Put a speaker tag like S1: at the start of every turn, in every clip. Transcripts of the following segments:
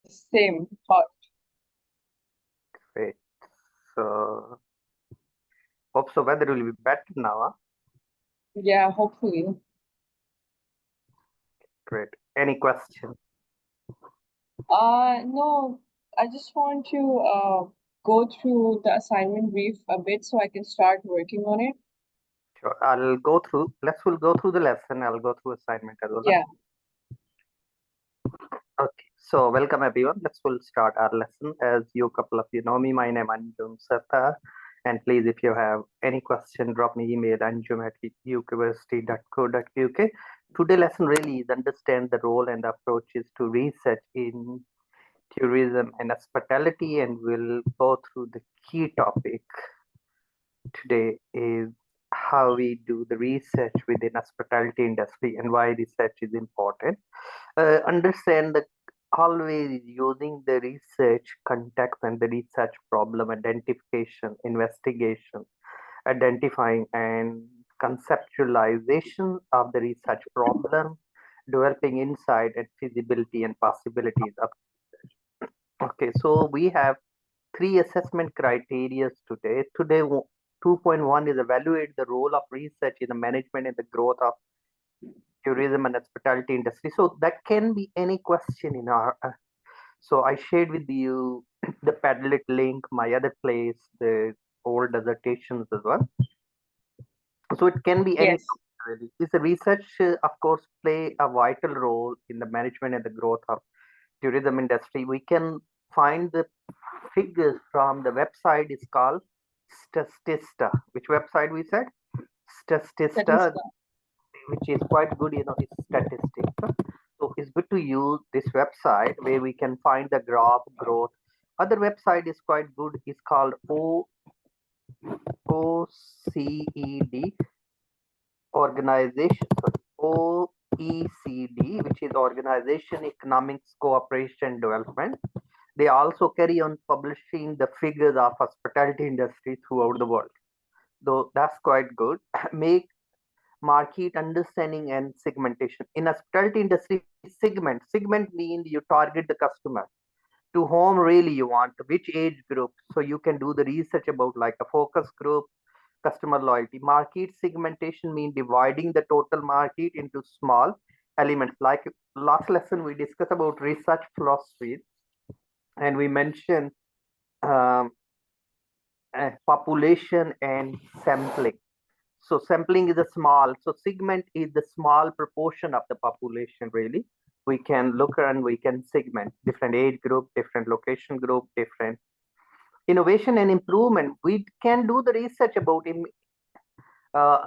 S1: Same hot.
S2: Great. So hope so weather will be better now. Huh?
S1: Yeah, hopefully.
S2: Great. Any question?
S1: No, I just want to go through the assignment brief a bit so I can start working on it.
S2: Sure. I'll go through. We'll go through the lesson. I'll go through assignment as well.
S1: Yeah.
S2: Okay. So welcome everyone. We'll start our lesson. As you couple of you know me, my name is Anjum Sattar. And please, if you have any question, drop me email anjum@ukversity.co.uk. Today lesson really is understand the role and approaches to research in tourism and hospitality, and we'll go through the key topic today is how we do the research within hospitality industry and why research is important. Understand that always using the research context and the research problem identification, investigation, identifying and conceptualization of the research problem, developing insight and feasibility and possibilities of. Okay, so we have three assessment criteria today. 2.1 is evaluate the role of research in the management and the growth of tourism and hospitality industry. So that can be any question in our. So I shared with you the Padlet link, my other place, the old dissertations as well. So it can be any.
S1: Yes.
S2: Really. Is the research, of course, play a vital role in the management and the growth of tourism industry? We can find the figures from the website is called Statista. Which website we said? Statista, which is quite good, it's statistics. So it's good to use this website where we can find the graph growth. Other website is quite good. It's called OCED organization. OECD, which is Organization Economics Cooperation Development. They also carry on publishing the figures of hospitality industry throughout the world. Though that's quite good. Make market understanding and segmentation. In hospitality industry, segment means you target the customer to whom really you want, which age group. So you can do the research about like a focus group, customer loyalty. Market segmentation means dividing the total market into small elements. Like last lesson we discussed about research philosophy, and we mentioned um, population and sampling. So sampling is a small, so segment is the small proportion of the population really. We can look and we can segment different age group, different location group, different innovation and improvement. We can do the research about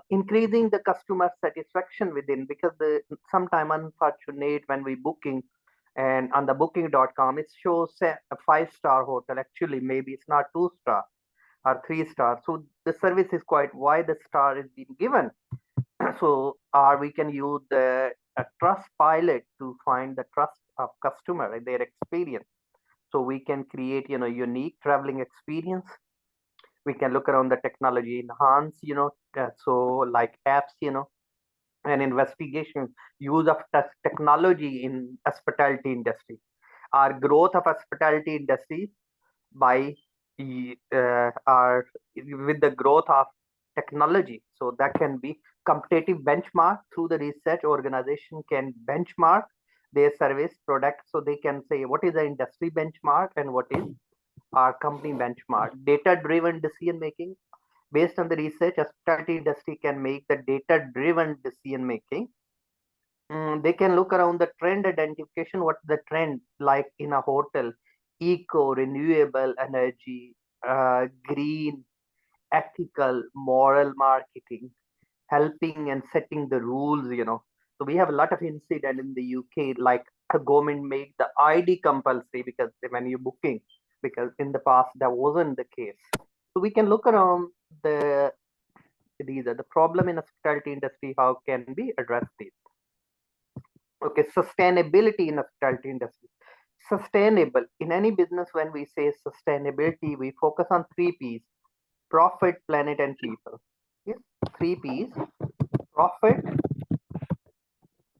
S2: increasing the customer satisfaction within, because the sometime unfortunate when we booking and on the booking.com it shows a 5-star hotel, actually maybe it's not 2-star or 3-star. So the service is quite why the star is being given. So we can use the trust pilot to find the trust of customer and their experience. So we can create unique traveling experience. We can look around the technology enhance, so like apps, and investigation use of technology in hospitality industry. Our growth of hospitality industry by our with the growth of technology. So that can be competitive benchmark. Through the research, organization can benchmark their service product, so they can say what is the industry benchmark and what is our company benchmark. Data driven decision making. Based on the research, hospitality industry can make the data driven decision making. They can look around the trend identification. What's the trend like in a hotel? Eco, renewable energy, green, ethical, moral marketing, helping and setting the rules. So we have a lot of incident in the UK, like the government made the ID compulsory because when you're booking, because in the past that wasn't the case. So we can look around these are the problem in hospitality industry, how can we address these. Okay, sustainability in hospitality industry. Sustainable in any business, when we say sustainability, we focus on 3 P's: profit, planet, and people. Yes, 3 P's: profit,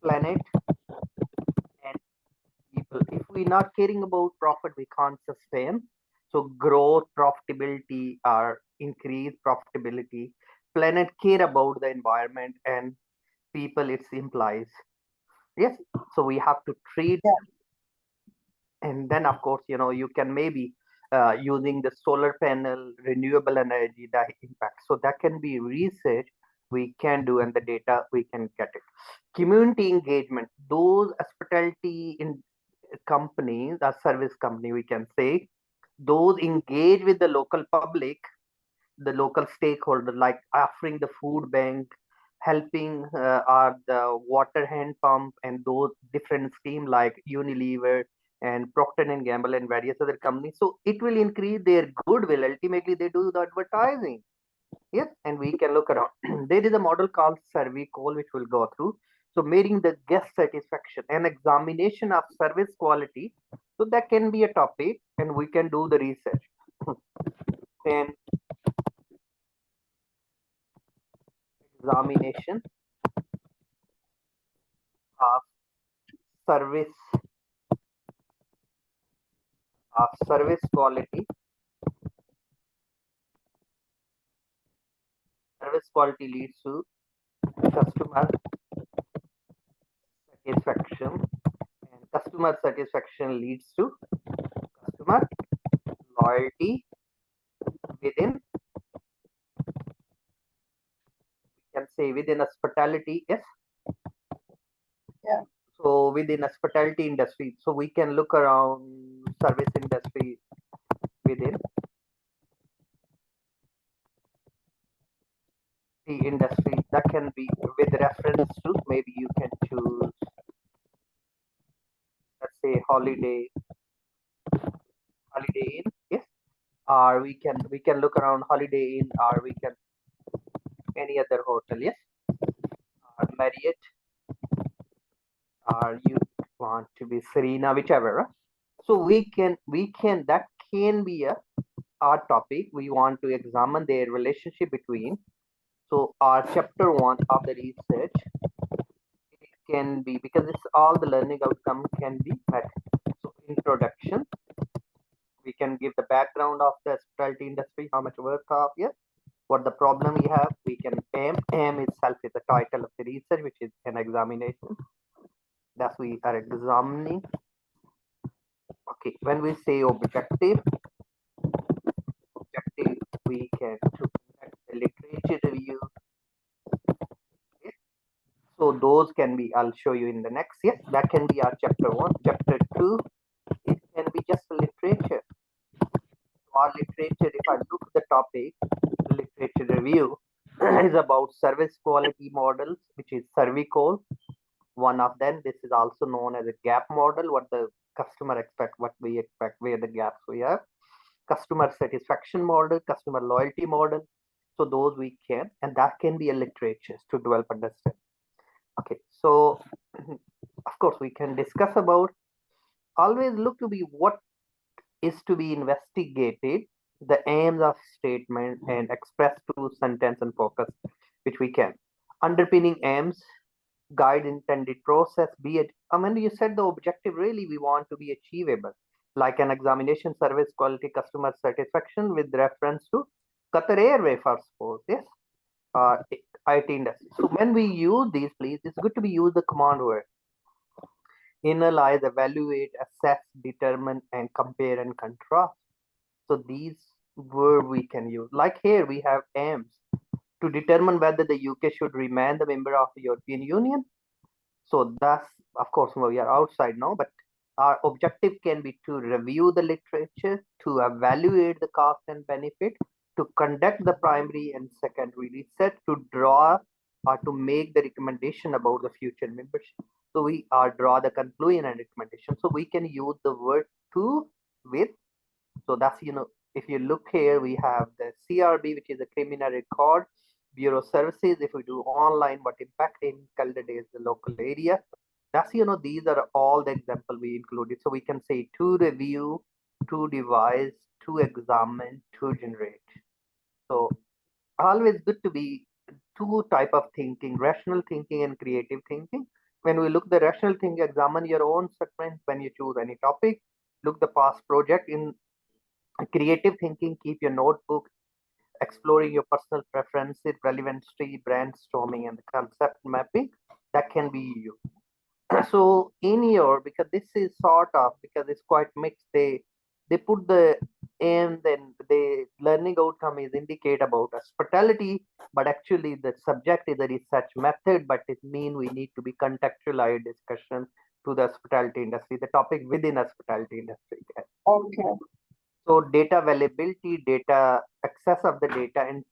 S2: planet, and people. If we're not caring about profit, we can't sustain. So growth, profitability, or increased profitability. Planet care about the environment and people, it implies. Yes. So we have to treat, and then of course, you can maybe using the solar panel, renewable energy, that impact. So that can be research we can do, and the data we can get it. Community engagement, those hospitality in companies, a service company, we can say, those engage with the local public, the local stakeholder, like offering the food bank, helping are the water hand pump, and those different scheme like Unilever and Procter and Gamble and various other companies. So it will increase their goodwill. Ultimately, they do the advertising. Yes, and we can look around. There is a model called survey call, which we'll go through. So measuring the guest satisfaction and examination of service quality. So that can be a topic, and we can do the research. And examination of service service quality. Service quality leads to customer satisfaction, and customer satisfaction leads to customer loyalty within, we can say, within hospitality. Yes.
S1: Yeah.
S2: So within hospitality industry, so we can look around service industry within the industry. That can be with reference to, maybe you can choose, let's say, holiday inn. Yes. Or we can look around holiday inn, or we can any other hotel. Yes. Or Marriott, or you want to be Serena, whichever. So we can that can be our topic. We want to examine their relationship between. So our chapter 1 of the research, it can be, because it's all the learning outcome can be met. So introduction, we can give the background of the hospitality industry, how much work of, yes, what the problem we have. We can aim itself is the title of the research, which is an examination that we are examining. Okay, when we say objective, we can to conduct the literature review. Okay. So those can be, I'll show you in the next. Yes, that can be our chapter 1. Chapter 2, it can be just literature. Our literature, if I look at the topic, literature review is about service quality models, which is survey call. One of them, this is also known as a gap model, what the customer expect, what we expect, where the gaps we have. Customer satisfaction model, customer loyalty model. So those we can, and that can be a literature to develop understand. Okay, so of course we can discuss about, always look to be what is to be investigated, the aims of statement, and express through sentence and focus, which we can. Underpinning aims, guide intended process, be it, I mean, you said the objective really we want to be achievable, like an examination, service quality, customer satisfaction with reference to Qatar Airway, for suppose, yes, IT industry. So when we use these, please, it's good to be use the command word. Analyze, evaluate, assess, determine, and compare and contrast. So these word we can use. Like here we have aims to determine whether the UK should remain the member of the European Union. So that's, of course, we are outside now, but our objective can be to review the literature, to evaluate the cost and benefit, to conduct the primary and secondary research, to draw or to make the recommendation about the future membership. So we draw the conclusion and recommendation. So we can use the word to with. So that's, if you look here, we have the CRB, which is a criminal record bureau services. If we do online, what impact in Calder is the local area. That's, these are all the example we included. So we can say to review, to devise, to examine, to generate. So always good to be two type of thinking, rational thinking and creative thinking. when we look the rational thing, examine your own strengths when you choose any topic. Look the past project in creative thinking. Keep your notebook, exploring your personal preferences, relevancy, brainstorming, and the concept mapping. That can be you. So in your, because this is sort of, because it's quite mixed, they put the aim, then the learning outcome is indicate about hospitality, but actually the subject is a research method, but it mean we need to be contextualized discussion to the hospitality industry, the topic within hospitality industry.
S1: Okay.
S2: So data availability, data access of the data, and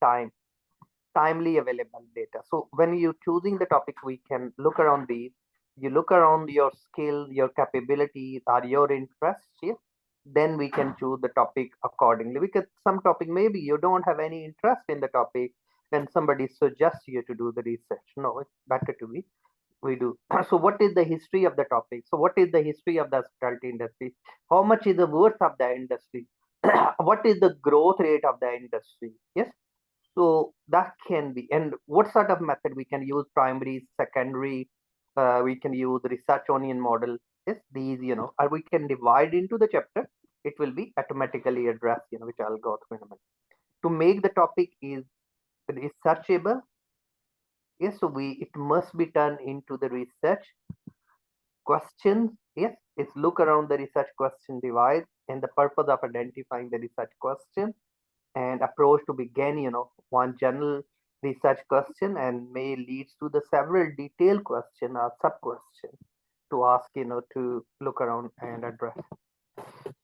S2: timely available data. So when you choosing the topic, we can look around these. You look around your skill, your capabilities, or your interests. Yeah? Then we can choose the topic accordingly. Because some topic maybe you don't have any interest in the topic, then somebody suggests you to do the research. No, it's better to be we do. So what is the history of the topic? So what is the history of the hospitality industry? How much is the worth of the industry? What is the growth rate of the industry? Yes. So that can be, and what sort of method we can use, primary, secondary, we can use research onion model. Yes, these, or we can divide into the chapter. It will be automatically addressed, which I'll go through in a minute. To make the topic is researchable, yes, so it must be turned into the research questions. Yes, it's look around the research question device and the purpose of identifying the research question and approach to begin, one general research question and may leads to the several detailed question or sub question to ask, to look around and address.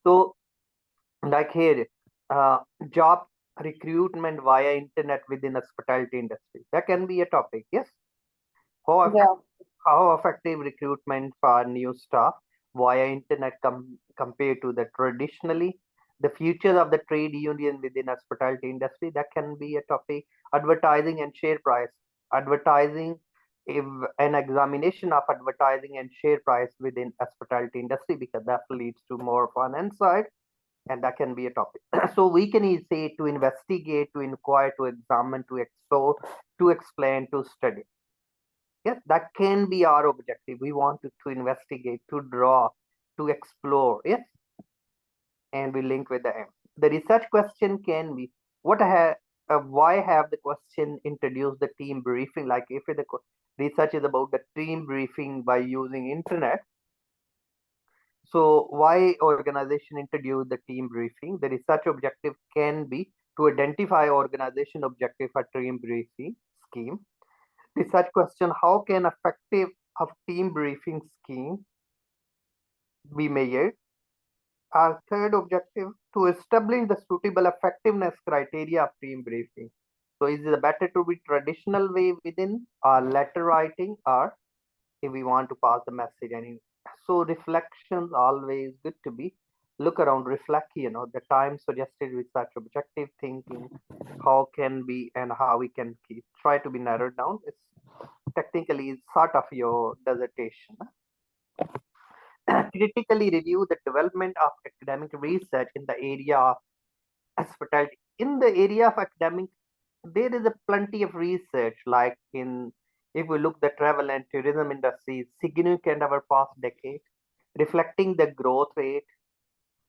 S2: So like here, uh, job recruitment via internet within hospitality industry. That can be a topic. Yes. How,
S1: Yeah.
S2: how effective recruitment for new staff via internet compared to the traditionally, the future of the trade union within hospitality industry, that can be a topic. Advertising and share price, advertising, if an examination of advertising and share price within hospitality industry, because that leads to more fun insight, and that can be a topic. So we can say to investigate, to inquire, to examine, to explore, to explain, to study. Yes, that can be our objective. We want to investigate, to draw, to explore. Yes, and we link with the M. The research question can be why have the question introduced the team briefing? Like if the research is about the team briefing by using internet, so why organization introduce the team briefing? The research objective can be to identify organization objective for team briefing scheme. Research question: how can effective of team briefing scheme be measured? Our third objective, to establish the suitable effectiveness criteria of team briefing. So is it better to be traditional way within our letter writing, or if we want to pass the message any? So reflections always good to be look around, reflect, the time suggested research objective thinking, how can be and how we can keep try to be narrowed down. It's technically sort of your dissertation. Critically review the development of academic research in the area of hospitality. In the area of academic, there is a plenty of research, like in, if we look the travel and tourism industry, significant over past decade, reflecting the growth rate.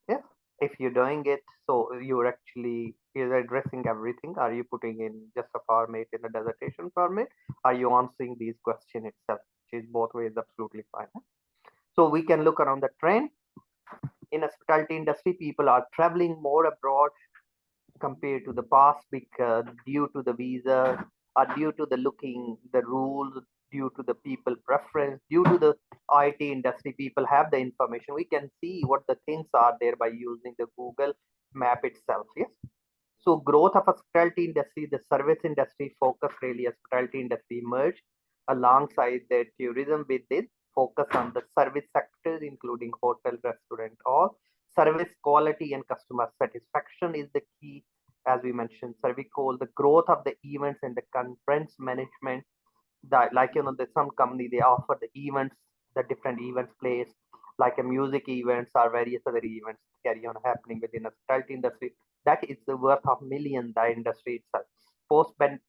S2: Yeah, if you're doing it, so you're addressing everything. Are you putting in just a format in a dissertation format? Are you answering these questions itself? Which is both ways absolutely fine. So we can look around the trend. In hospitality industry, people are traveling more abroad compared to the past, because due to the visa, or due to the rules, due to the people preference, due to the IT industry, people have the information. We can see what the things are there by using the Google map itself. Yes. So growth of hospitality industry, the service industry focus really hospitality industry merge alongside the tourism with this focus on the service sectors, including hotel, restaurant, all. Service quality and customer satisfaction is the key, as we mentioned. Cervical, the growth of the events and the conference management. That, like, there's some company they offer the events, the different events place, like a music events or various other events carry on happening within the hospitality industry. That is the worth of million the industry itself.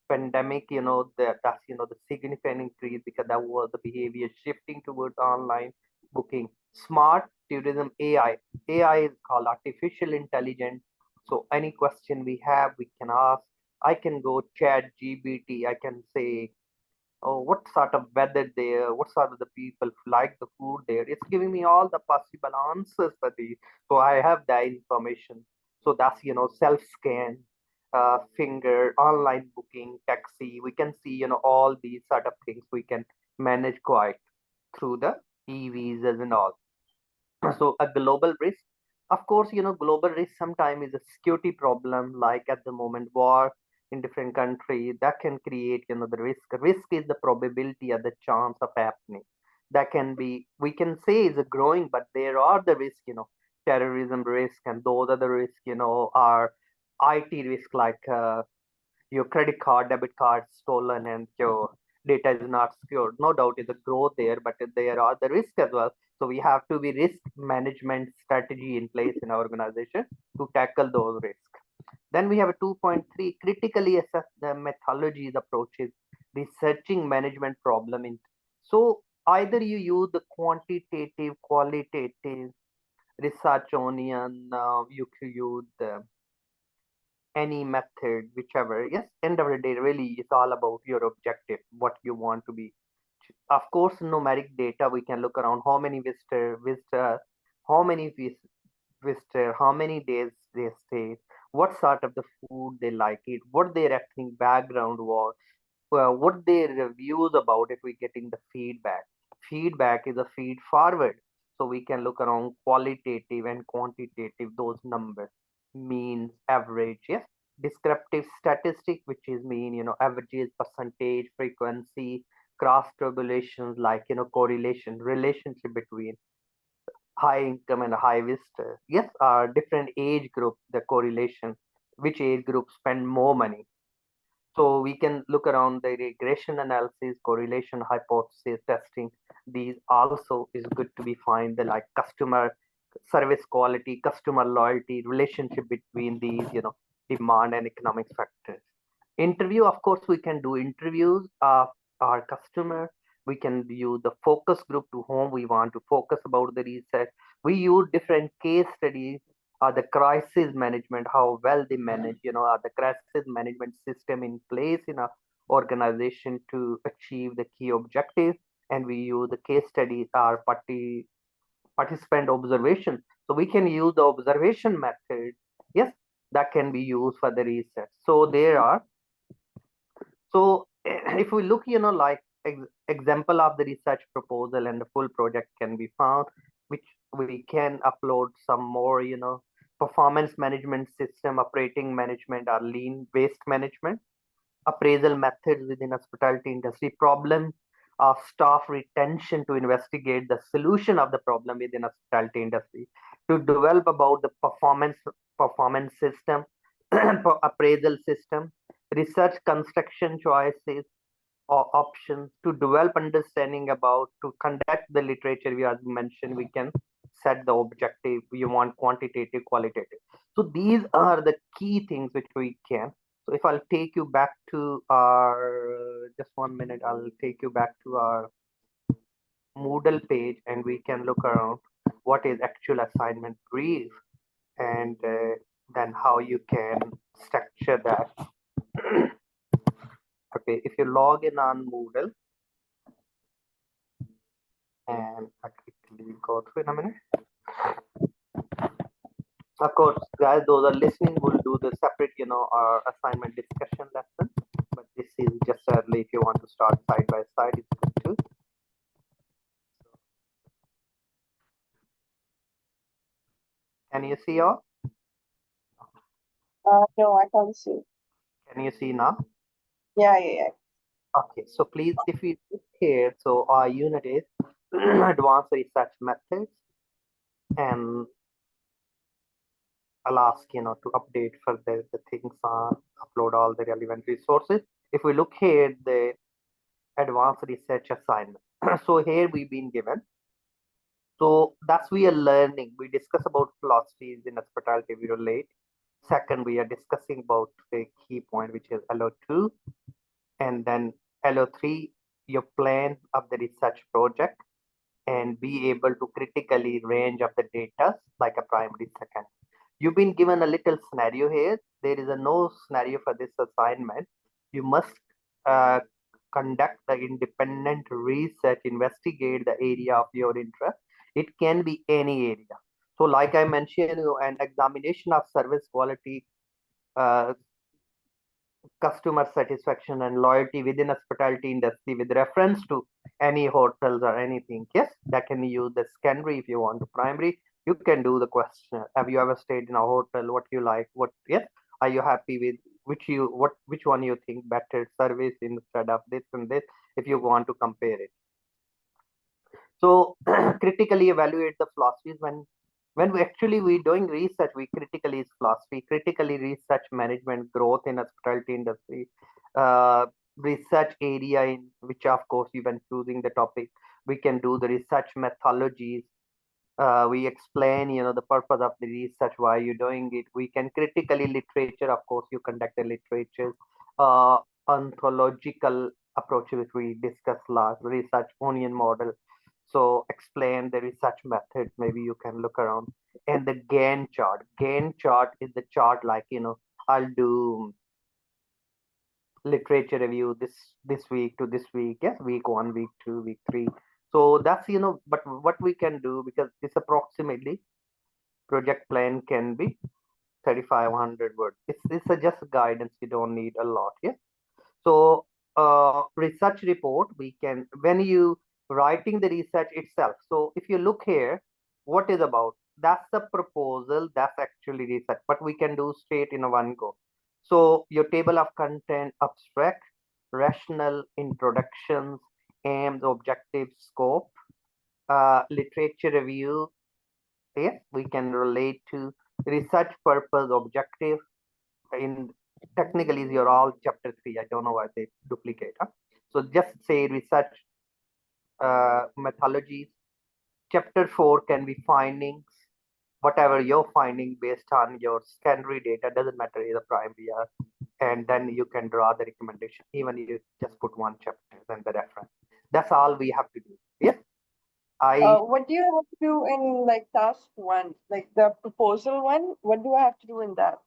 S2: pandemic, that's the significant increase because that was the behavior shifting towards online booking. Smart tourism AI is called artificial intelligence. So any question we have, we can ask. I can go chat GBT. I can say, oh, what sort of weather there, what sort of the people like the food there. It's giving me all the possible answers for these. So I have that information. So that's self-scan, finger, online booking, taxi. We can see all these sort of things we can manage quite through the e-visas and all. So a global risk, of course, global risk sometimes is a security problem, like at the moment, war in different countries that can create, the risk. Risk is the probability or the chance of happening. That can be, we can say is a growing, but there are the risk, terrorism risk, and those other risks, are IT risk, like your credit card, debit card stolen, and your data is not secure. No doubt is a growth there, but there are the risks as well. So we have to be risk management strategy in place in our organization to tackle those risks. Then we have a 2.3, critically assess the methodologies approaches, researching management problem. So either you use the quantitative, qualitative research onion, you could use the any method, whichever. Yes, end of the day, really, it's all about your objective, what you want to be. Of course, numeric data, we can look around how many visitor, how many visitor, how many days they stay, what sort of the food they like it, what their ethnic background was, what their reviews about if we're getting the feedback. Feedback is a feed forward. So we can look around qualitative and quantitative, those numbers, means, average, yes. Descriptive statistic, which is mean, averages, percentage, frequency, cross correlations, like, correlation, relationship between high income and high visitor. Yes, different age group, the correlation, which age group spend more money. So we can look around the regression analysis, correlation hypothesis testing. These also is good to be find the like customer service quality, customer loyalty, relationship between these, demand and economic factors. Interview, of course, we can do interviews of our customer. We can use the focus group to whom we want to focus about the research. We use different case studies, the crisis management, how well they manage, the crisis management system in place in a organization to achieve the key objectives. And we use the case studies, our participant observation. So we can use the observation method. Yes, that can be used for the research. So there are. So if we look, like example of the research proposal and the full project can be found, which we can upload some more, performance management system, operating management, or lean waste management, appraisal methods within hospitality industry, problem of staff retention to investigate the solution of the problem within hospitality industry, to develop about the performance system, appraisal system, research construction choices or options, to develop understanding about, to conduct the literature. We as mentioned, we can set the objective, we want quantitative, qualitative. So these are the key things which we can. So if I'll take you back to our, just 1 minute, I'll take you back to our Moodle page, and we can look around what is actual assignment brief, and then how you can structure that. Okay, if you log in on Moodle, and I quickly go through in a minute. Of course, guys, those are listening will do the separate, our assignment discussion lesson. But this is just early. If you want to start side by side, it's good too. Can you see all?
S1: No, I can't see.
S2: Can you see now?
S1: Yeah.
S2: Okay, so please, if you look here, so our unit is advanced research methods, and I'll ask, to update further the things on, upload all the relevant resources. If we look here, the advanced research assignment. So here we've been given. So that's we are learning. We discuss about philosophies in hospitality, we relate. Second, we are discussing about the key point, which is LO2, and then LO3, your plan of the research project, and be able to critically range of the data like a primary second. You've been given a little scenario here. There is no scenario for this assignment. You must uh, conduct the independent research, investigate the area of your interest. It can be any area. So like I mentioned, an examination of service quality, uh, customer satisfaction and loyalty within hospitality industry with reference to any hotels or anything. Yes, that can use the secondary. If you want the primary, you can do the question. Have you ever stayed in a hotel? What you like? What, yes? Are you happy with which one you think better service instead of this and this, if you want to compare it? So critically evaluate the philosophies. When we doing research, we critically is philosophy, critically research management, growth in hospitality industry, research area in which of course even choosing the topic, we can do the research methodologies. We explain, the purpose of the research, why you're doing it. We can critically literature, of course, you conduct the literature, uh, ontological approach, which we discussed last, research onion model. So explain the research method, maybe you can look around. And the Gantt chart. Gantt chart is the chart like, I'll do literature review this week to this week, yes, week 1, week 2, week 3. So that's, but what we can do, because it's approximately project plan can be 3,500 words. It's just guidance, you don't need a lot, yeah. So research report, we can, when you writing the research itself, so if you look here, what is about, that's the proposal, that's actually research, but we can do straight in a one go. So your table of content, abstract, rational, introductions, aims, objectives, scope, literature review. Yes, we can relate to research purpose, objective. In technically, you're all chapter 3. I don't know why they duplicate. Huh? So just say research methodologies. Chapter 4 can be findings, whatever you're finding based on your secondary data, doesn't matter either primary or, and then you can draw the recommendation. Even you just put one chapter and the reference. That's all we have to do. Yes.
S1: What do you have to do in like task 1, like the proposal one? What do I have to do in that?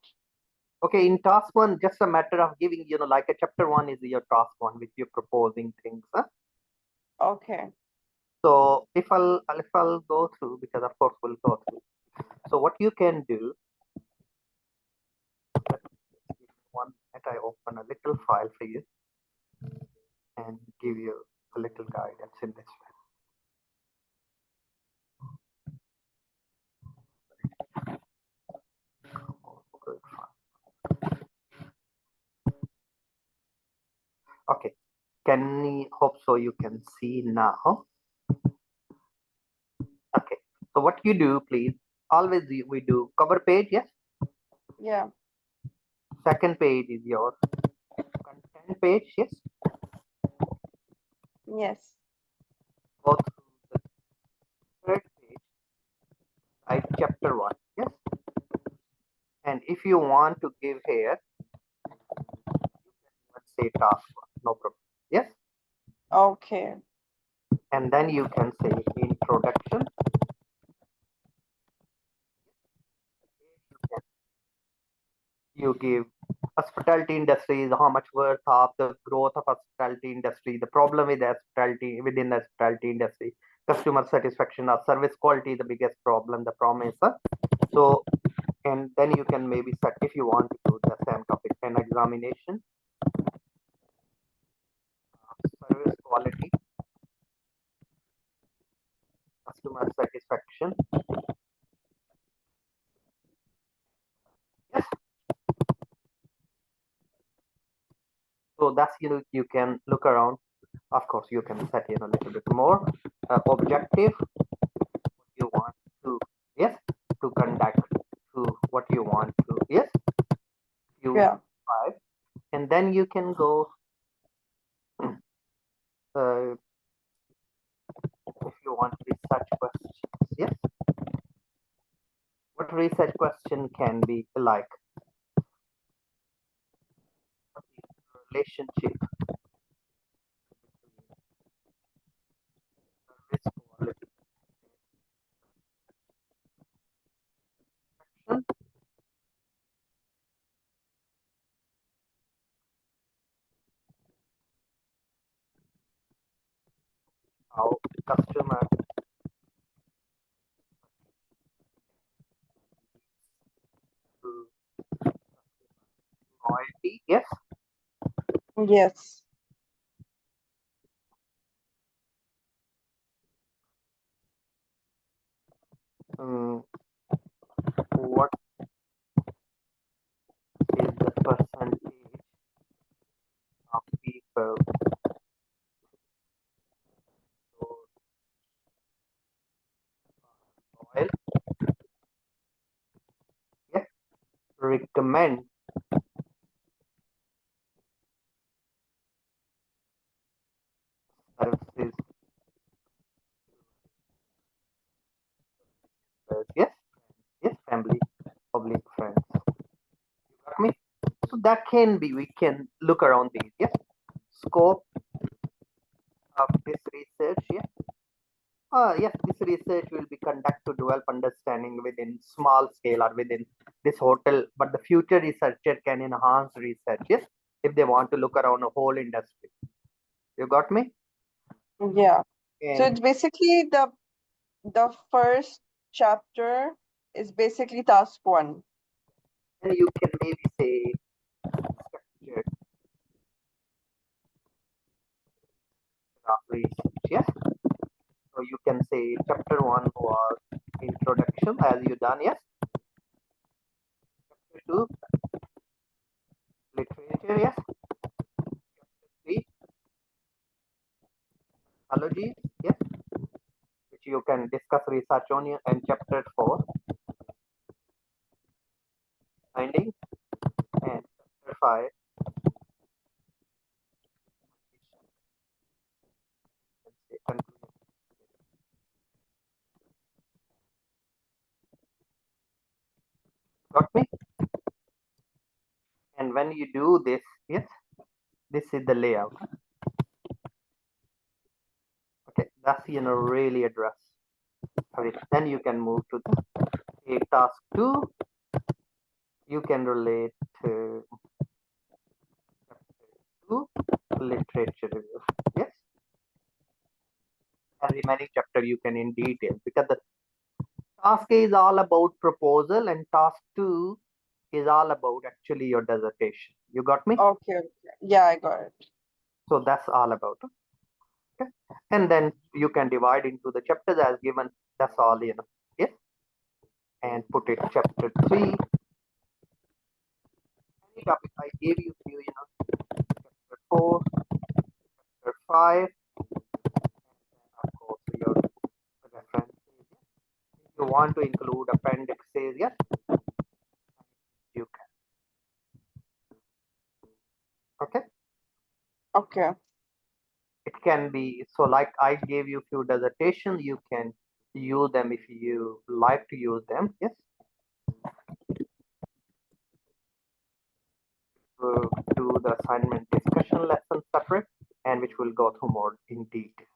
S2: Okay, in task 1, just a matter of giving, like a chapter 1 is your task 1, which you're proposing things. Huh?
S1: Okay.
S2: So if I'll go through, because of course we'll go through. So what you can do, one minute, I open a little file for you and give you a little guidance in this way. Okay, can we hope so you can see now? Okay, so what you do, please, always we do cover page, yes?
S1: Yeah.
S2: Second page is your content page, yes?
S1: Yes.
S2: Go through the third page, write chapter 1, yes? And if you want to give here, let's say task 1, no problem, yes?
S1: Okay.
S2: And then you can say introduction. You give hospitality industry is how much worth of the growth of hospitality industry, the problem with hospitality within the hospitality industry, customer satisfaction or service quality, the biggest problem, the promise. So, and then you can maybe set, if you want to do the same topic, an examination, service quality, customer satisfaction. Yes. So that's, you can look around. Of course, you can set in a little bit more objective. You want to, yes, to conduct, to what you want to, yes, you
S1: Yeah.
S2: 5, and then you can go if you want research questions, yes. What research question can be like? relationship service quality section. How customer loyalty, yes.
S1: Yes.
S2: What is the percentage of people who are loyal? Yes. Recommend services. Yes. Yes. Family, public, friends. You got me? So that can be, we can look around these. Yes. Scope of this research. Yes. Yes, this research will be conducted to develop understanding within small scale or within this hotel, but the future researcher can enhance research, yes, if they want to look around a whole industry. You got me?
S1: Yeah. So
S2: And
S1: it's basically the first chapter is basically task 1.
S2: then you can maybe say structure of research, yes. So you can say chapter 1 was introduction, as you done, yes. Chapter 2, literature, yes. Chapter 3, allergies, yes, which you can discuss research on, and chapter 4, findings, and chapter 5, conclusion. Got me? And when you do this, yes, this is the layout. Okay, that's really address. Okay, then you can move to the task 2. You can relate to chapter 2, literature review. Yes, and remaining chapter you can in detail, because the task A is all about proposal and task 2 is all about actually your dissertation. You got me?
S1: Okay. Yeah, I got it.
S2: So that's all about it. Okay, and then you can divide into the chapters as given. That's all, yes, and put it chapter 3. Any topic I gave you few, chapter 4, chapter 5, and of course your references. If you want to include appendixes, yes, you can. Okay,
S1: Okay.
S2: it can be so like I gave you few dissertations. You can use them if you like to use them. Yes, we'll do the assignment discussion lesson separate, and which will go through more in detail.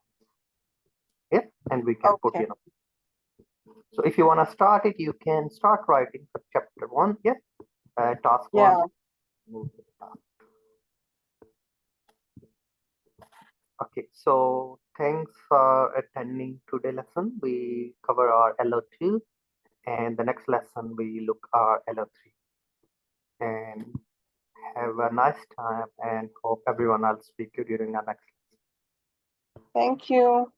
S2: Yes, and we can put,
S1: Okay.
S2: So if you want to start it, you can start writing for chapter 1. Yes, task 1.
S1: Yeah.
S2: Move to the task. Okay, so thanks for attending today's lesson. We cover our LO2, and the next lesson we look our LO3. And have a nice time, and hope everyone else speak to you during our next lesson.
S1: Thank you.